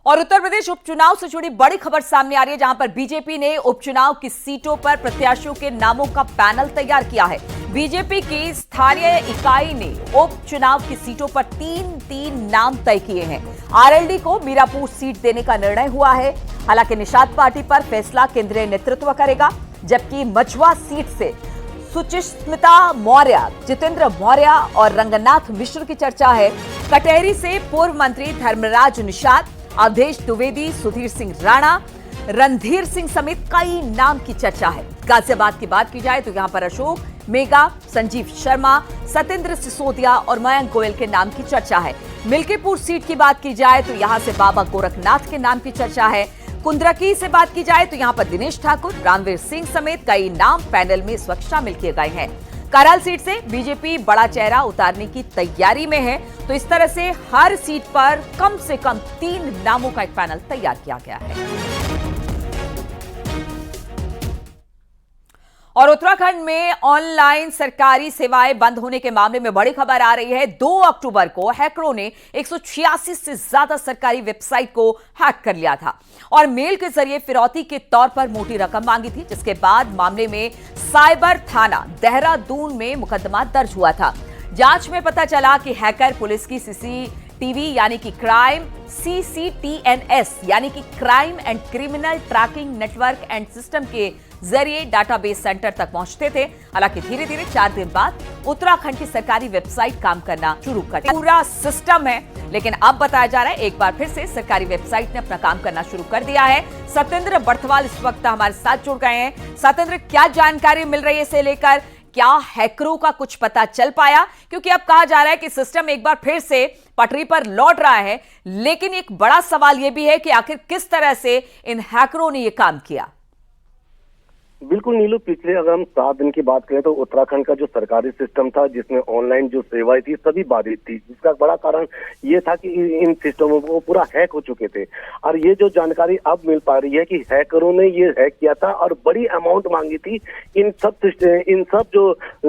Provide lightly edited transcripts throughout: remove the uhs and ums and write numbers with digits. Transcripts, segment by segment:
और उत्तर प्रदेश उपचुनाव से जुड़ी बड़ी खबर सामने आ रही है, जहां पर बीजेपी ने उपचुनाव की सीटों पर प्रत्याशियों के नामों का पैनल तैयार किया है। बीजेपी की स्थानीय इकाई ने उपचुनाव की सीटों पर तीन नाम तय किए हैं। आरएलडी को मीरापुर सीट देने का निर्णय हुआ है। हालांकि निषाद पार्टी पर फैसला केंद्रीय नेतृत्व करेगा, जबकि मछुआ सीट से सुचिस्मिता मौर्य, जितेंद्र मौर्य और रंगनाथ मिश्र की चर्चा है। कटेहरी से पूर्व मंत्री धर्मराज निषाद, अवधेश द्विवेदी, सुधीर सिंह राणा, रणधीर सिंह समेत कई नाम की चर्चा है। गाजियाबाद की बात की जाए तो यहां पर अशोक मेगा, संजीव शर्मा, सत्येंद्र सिसोदिया और मयंक गोयल के नाम की चर्चा है। मिल्कीपुर सीट की बात की जाए तो यहां से बाबा गोरखनाथ के नाम की चर्चा है। कुंद्रकी से बात की जाए तो यहां पर दिनेश ठाकुर, रामवीर सिंह समेत कई नाम पैनल में इस वक्त शामिल किए गए हैं। करहल सीट से बीजेपी बड़ा चेहरा उतारने की तैयारी में है, तो इस तरह से हर सीट पर कम से कम 3 नामों का एक पैनल तैयार किया गया है। और उत्तराखंड में ऑनलाइन सरकारी सेवाएं बंद होने के मामले में बड़ी खबर आ रही है। 2 अक्टूबर को हैकरों ने 186 से ज्यादा सरकारी वेबसाइट को हैक कर लिया था और मेल के जरिए फिरौती के तौर पर मोटी रकम मांगी थी, जिसके बाद मामले में साइबर थाना देहरादून में मुकदमा दर्ज हुआ था। जांच में पता चला कि हैकर पुलिस की सीसीटीवी यानी कि CCTNS यानी कि crime and criminal tracking network and system के जरिए डाटाबेस सेंटर तक पहुंचते थे। हालांकि धीरे धीरे 4 दिन बाद उत्तराखंड की सरकारी वेबसाइट काम करना शुरू कर दी। पूरा सिस्टम है, लेकिन अब बताया जा रहा है एक बार फिर से सरकारी वेबसाइट ने अपना काम करना शुरू कर दिया है। सत्येंद्र बर्थवाल इस वक्त हमारे साथ जुड़ गए हैं। सत्येंद्र, क्या जानकारी मिल रही है इसे लेकर? क्या हैकरों का कुछ पता चल पाया? क्योंकि अब कहा जा रहा है कि सिस्टम एक बार फिर से पटरी पर लौट रहा है, लेकिन एक बड़ा सवाल यह भी है कि आखिर किस तरह से इन हैकरों ने यह काम किया। बिल्कुल नीलू, पिछले अगर हम 7 दिन की बात करें तो उत्तराखंड का जो सरकारी सिस्टम था, जिसमें ऑनलाइन जो सेवाएं थी, सभी बाधित थी। जिसका बड़ा कारण ये था कि इन सिस्टमों को पूरा हैक हो चुके थे। और ये जो जानकारी अब मिल पा रही है कि हैकरों ने ये हैक किया था और बड़ी अमाउंट मांगी थी इन सब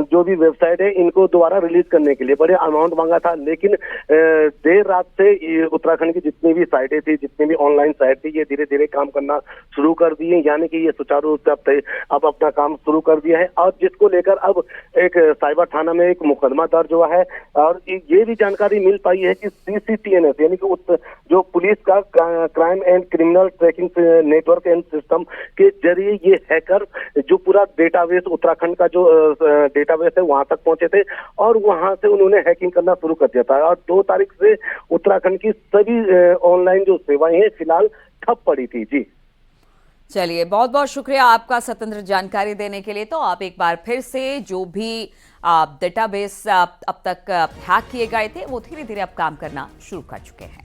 जो भी वेबसाइट है, इनको दोबारा रिलीज करने के लिए बड़े अमाउंट मांगा था। लेकिन देर रात से उत्तराखंड की जितनी भी साइटें थी, जितनी भी ऑनलाइन साइट थी, ये धीरे धीरे काम करना शुरू कर दिए, यानी कि ये सुचारू रूप से अब अपना काम शुरू कर दिया है। और जिसको लेकर अब एक साइबर थाना में एक मुकदमा दर्ज हुआ है। और ये भी जानकारी मिल पाई है कि CCTNS यानी कि जो पुलिस का crime and criminal tracking network and system के जरिए ये हैकर जो पूरा डेटाबेस, उत्तराखंड का जो डेटाबेस है, वहां तक पहुंचे थे और वहां से उन्होंने हैकिंग करना शुरू कर दिया था। और 2 तारीख से उत्तराखंड की सभी ऑनलाइन जो सेवाएं हैं फिलहाल ठप पड़ी थी। जी चलिए, बहुत बहुत शुक्रिया आपका सत्येंद्र जानकारी देने के लिए। तो आप एक बार फिर से जो भी डेटाबेस अब तक हैक किए गए थे, वो धीरे धीरे अब काम करना शुरू कर चुके हैं।